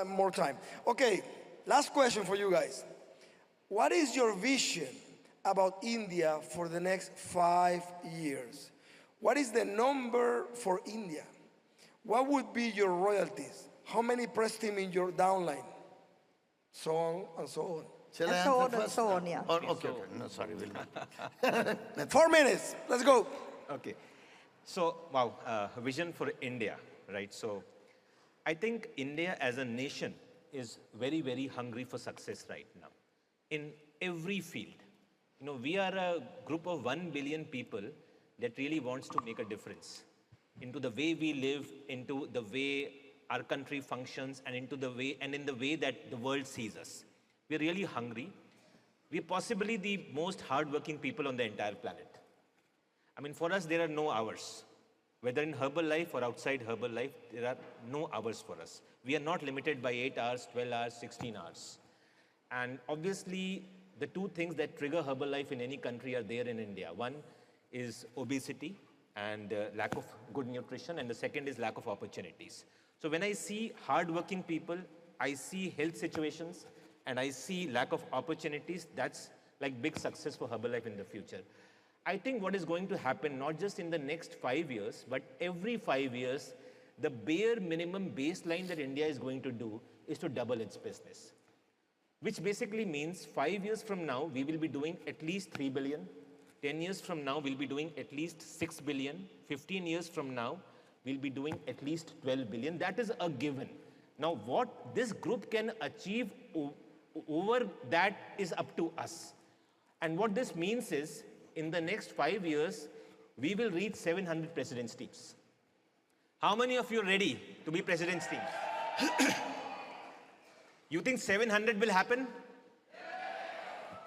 more time. Okay, last question for you guys. What is your vision about India for the next 5 years? What is the number for India? What would be your royalties? How many press team in your downline? So on and so on. Shall I And so answer on and first? so on, yeah. Okay. No, sorry, will not. 4 minutes, let's go. Okay. So, wow, vision for India, right? So, I think India as a nation is very, very hungry for success right now. In every field. You know, we are a group of 1 billion people that really wants to make a difference into the way we live, into the way our country functions, and in the way that the world sees us. We're really hungry. We're possibly the most hardworking people on the entire planet. I mean, for us, there are no hours. Whether in Herbalife or outside Herbalife, there are no hours for us. We are not limited by 8 hours, 12 hours, 16 hours. And obviously, the 2 things that trigger Herbalife in any country are there in India. One is obesity and lack of good nutrition, and the second is lack of opportunities. So when I see hardworking people, I see health situations, and I see lack of opportunities, that's like big success for Herbalife in the future. I think what is going to happen, not just in the next 5 years, but every 5 years, the bare minimum baseline that India is going to do is to double its business. Which basically means 5 years from now, we will be doing at least 3 billion. 10 years from now, we'll be doing at least 6 billion. 15 years from now, we'll be doing at least 12 billion. That is a given. Now, what this group can achieve over that is up to us. And what this means is, in the next 5 years, we will reach 700 president's teams. How many of you are ready to be president's team? You think 700 will happen?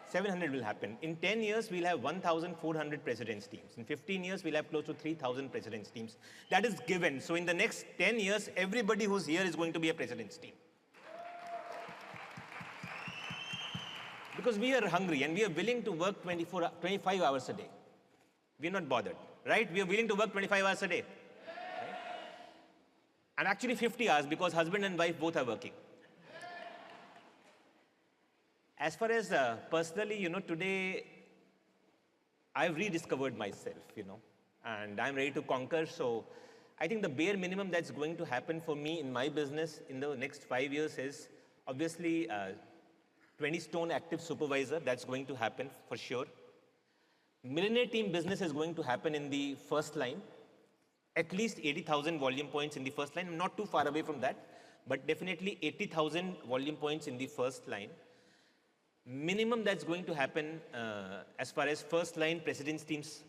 700 will happen. In 10 years, we'll have 1,400 president's teams. In 15 years, we'll have close to 3,000 president's teams. That is given. So in the next 10 years, everybody who's here is going to be a president's team. Because we are hungry and we are willing to work 25 hours a day. We are not bothered, right? We are willing to work 25 hours a day. Right? And actually 50 hours because husband and wife both are working. As far as personally, today I've rediscovered myself, and I'm ready to conquer. So I think the bare minimum that's going to happen for me in my business in the next 5 years is obviously 20 stone active supervisor. That's going to happen for sure. Millionaire team business is going to happen in the first line. At least 80,000 volume points in the first line. I'm not too far away from that, but definitely 80,000 volume points in the first line. Minimum that's going to happen as far as first line president's teams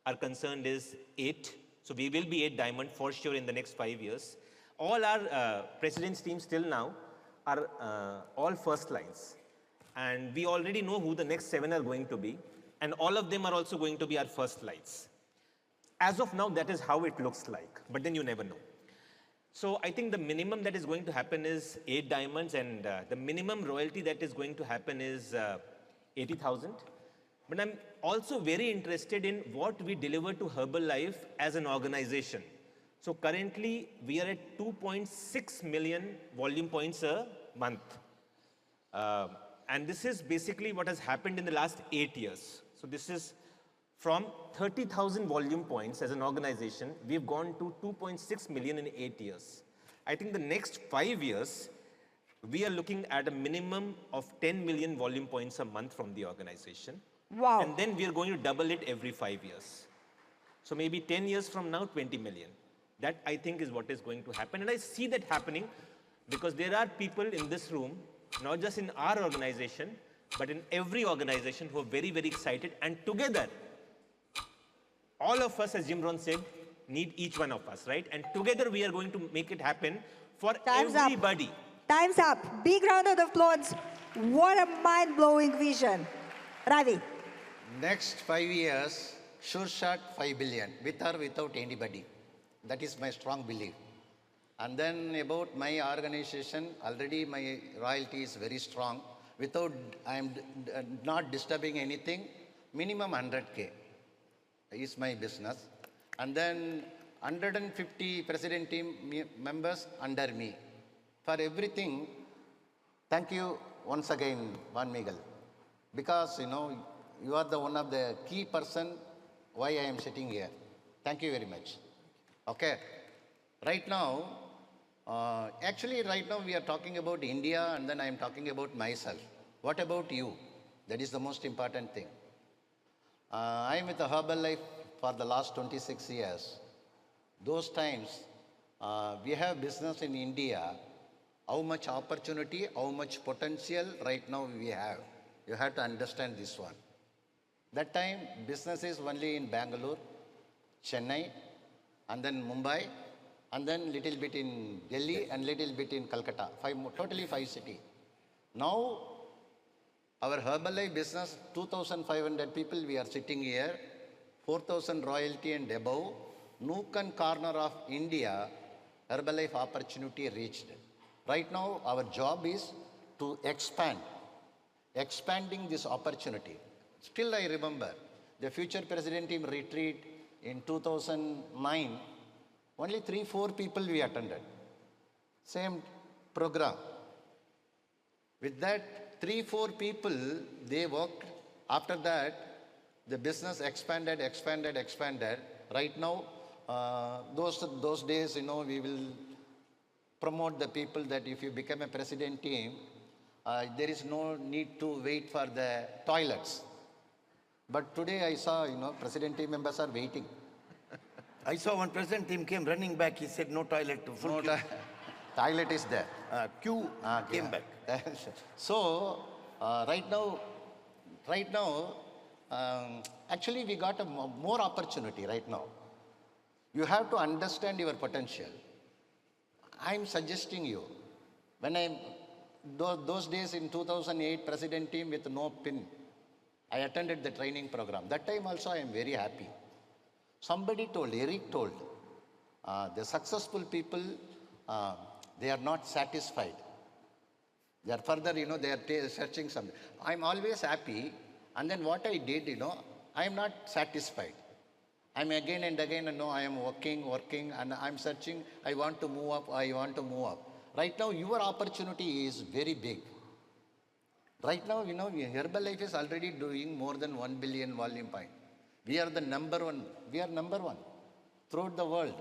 are concerned is 8. So we will be 8 diamond for sure in the next 5 years. All our president's teams till now are all first lines. And we already know who the next 7 are going to be. And all of them are also going to be our first lines. As of now, that is how it looks like. But then you never know. So I think the minimum that is going to happen is 8 diamonds, and the minimum royalty that is going to happen is 80,000. But I'm also very interested in what we deliver to Herbalife as an organization. So currently we are at 2.6 million volume points a month. And this is basically what has happened in the last 8 years. So this is from 30,000 volume points as an organization, we've gone to 2.6 million in 8 years. I think the next 5 years, we are looking at a minimum of 10 million volume points a month from the organization. Wow. And then we are going to double it every 5 years. So maybe 10 years from now, 20 million. That I think is what is going to happen. And I see that happening because there are people in this room, not just in our organization, but in every organization who are very, very excited. And together, all of us, as Jim Rohn said, need each one of us, right? And together we are going to make it happen for Time's everybody. Up. Time's up. Big round of applause. What a mind-blowing vision. Ravi. Next 5 years, sure shot 5 billion, with or without anybody. That is my strong belief. And then about my organization, already my royalty is very strong. Without, I am not disturbing anything, minimum 100K is my business. And then 150 president team members under me. For everything, thank you once again, Van Miguel. Because, you are the one of the key person why I am sitting here. Thank you very much. Okay. Right now, actually right now we are talking about India and then I am talking about myself. What about you? That is the most important thing. I am with the Herbalife for the last 26 years. Those times, we have business in India. How much opportunity, how much potential right now we have. You have to understand this one. That time, business is only in Bangalore, Chennai, and then Mumbai, and then little bit in Delhi and little bit in Calcutta. Totally 5 cities. Now, our Herbalife business, 2,500 people we are sitting here, 4,000 royalty and above, nook and corner of India, Herbalife opportunity reached. Right now, our job is to expanding this opportunity. Still I remember, the future president team retreat in 2009, only 3-4 people we attended. Same program. With that, 3-4 people, they worked. After that, the business expanded. Right now, those days, we will promote the people that if you become a president team, there is no need to wait for the toilets. But today I saw, president team members are waiting. I saw one president team came running back. He said no toilet. Full queue. Toilet is there. Queue came back. So right now, actually we got a more opportunity right now. You have to understand your potential. I'm suggesting you, when those days in 2008, president team with no pin, I attended the training program. That time also I am very happy. Somebody told, Eric told, the successful people, they are not satisfied. They are further, they are searching something. I'm always happy. And then what I did, I am not satisfied. I'm again and again, I am working, and I'm searching. I want to move up. Right now, your opportunity is very big. Right now, Herbalife is already doing more than 1 billion volume point. We are the number one. We are number one throughout the world.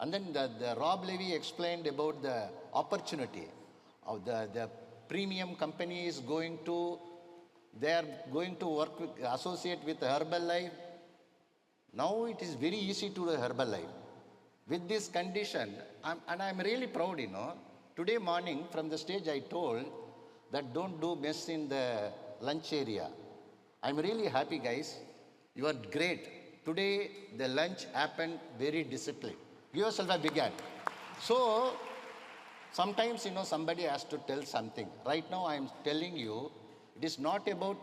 And then the Rob Levy explained about the opportunity of the premium company is they are going to associate with Herbalife. Now it is very easy to do Herbalife. With this condition, I'm really proud, Today morning from the stage I told that don't do mess in the lunch area. I'm really happy, guys. You are great. Today the lunch happened very disciplined. Give yourself a big hand. So sometimes, somebody has to tell something. Right now I'm telling you, it is not about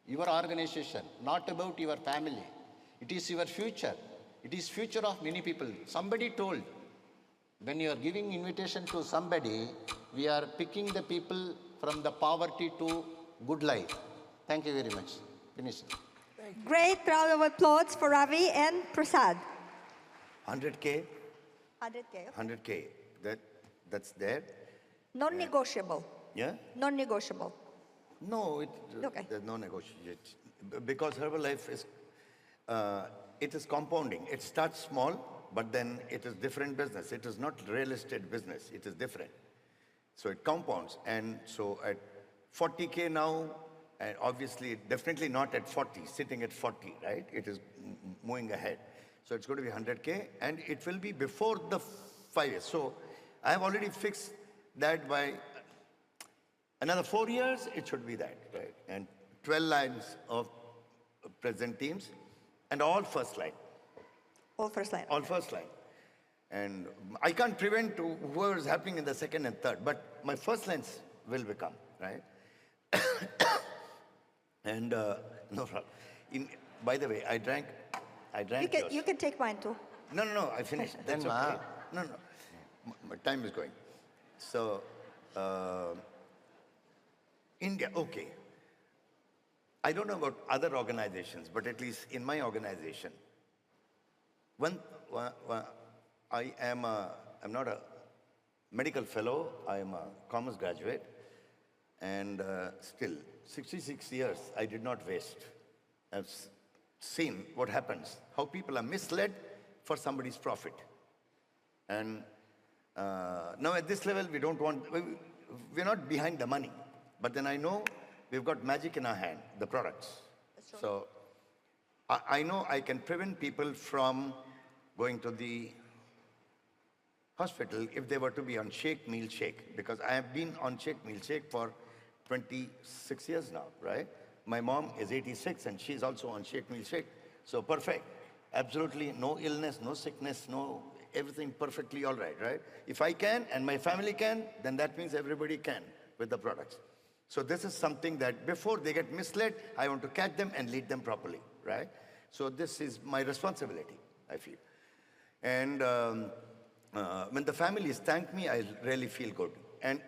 your organization, not about your family. It is your future. It is future of many people. Somebody told, when you are giving invitation to somebody, we are picking the people from the poverty to good life. Thank you very much. Finish. Great round of applause for Ravi and Prasad. 100K? 100K. 100K. That's there. Non-negotiable. Yeah? Non-negotiable. No, Okay. there's no negotiation. Because Herbalife is, it is compounding. It starts small, but then it is different business. It is not real estate business. It is different. So it compounds. And so at 40K now, and obviously definitely not at 40, sitting at 40, right? It is moving ahead. So it's going to be 100K, and it will be before the 5 years. So I have already fixed that by another 4 years, it should be that, right? And 12 lines of present teams, and all first line. All first line. All first line. And I can't prevent whoever is happening in the second and third, but my first lines will become, right? And no problem. By the way, I drank yours. You can take mine too. No, I finished. That's okay. No. My time is going. So, India, okay. I don't know about other organizations, but at least in my organization, I'm not a medical fellow, I am a commerce graduate, and still, 66 years I did not waste. I've seen what happens, how people are misled for somebody's profit. And now at this level, we're not behind the money, but then I know we've got magic in our hand, the products. So I know I can prevent people from going to the hospital if they were to be on shake, meal, shake, because I have been on shake, meal, shake for 26 years now, right? My mom is 86 and she's also on shake, meal, shake. So perfect. Absolutely no illness, no sickness, no everything perfectly all right, right? If I can and my family can, then that means everybody can with the products. So this is something that before they get misled, I want to catch them and lead them properly, right? So this is my responsibility, I feel. And when the families thank me, I really feel good. And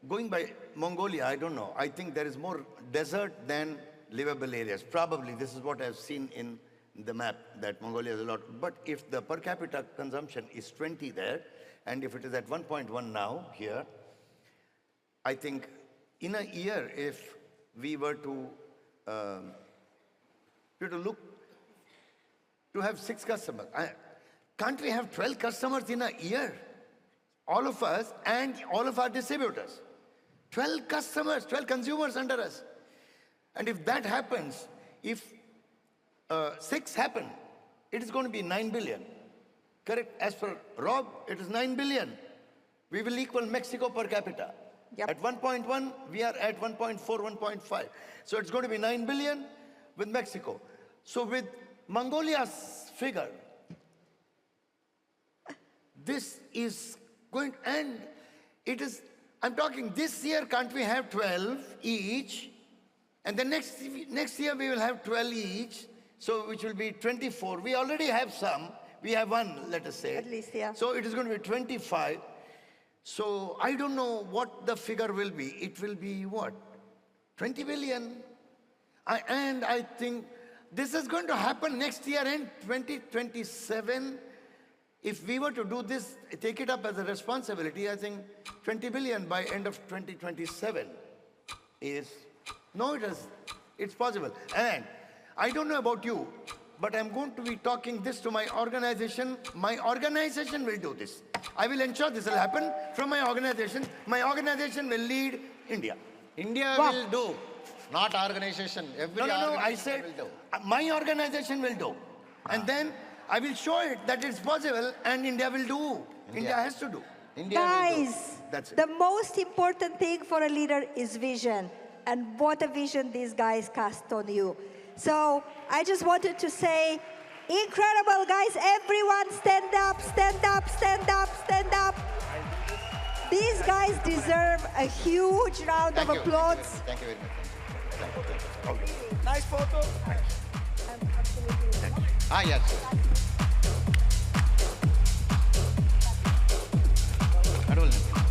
going by Mongolia, I don't know. I think there is more desert than livable areas. Probably this is what I've seen in the map, that Mongolia is a lot. But if the per capita consumption is 20 there, and if it is at 1.1 now here, I think in a year, if we were to look, to have 6 customers, can't we have 12 customers in a year? All of us and all of our distributors. 12 customers, 12 consumers under us. And if that happens, if 6 happen, it is going to be 9 billion. Correct? As per Rob, it is 9 billion. We will equal Mexico per capita. Yep. At 1.1, we are at 1.4, 1.5. So it's going to be 9 billion with Mexico. So with Mongolia's figure, this is going, and it is, I'm talking this year, can't we have 12 each? And the next year we will have 12 each, so which will be 24. We already have some. We have one, let us say. At least, yeah. So it is going to be 25. So I don't know what the figure will be. It will be what? 20 billion. And I think this is going to happen next year in 2027. If we were to do this, take it up as a responsibility, I think 20 billion by end of 2027 is, no, it's possible. And I don't know about you, but I'm going to be talking this to my organization. My organization will do this. I will ensure this will happen from my organization. My organization will lead India. India will do, not organization. Every No, I organization said will do. my organization will do. And then I will show it that it's possible and India will do. India has to do. India will do. Guys, That's it. the most important thing for a leader is vision. And what a vision these guys cast on you. So I just wanted to say, incredible, guys. Everyone stand up, stand up, stand up, stand up. These guys deserve a huge round of applause. Thank you very much. Nice photo. Ah, yes. Adul.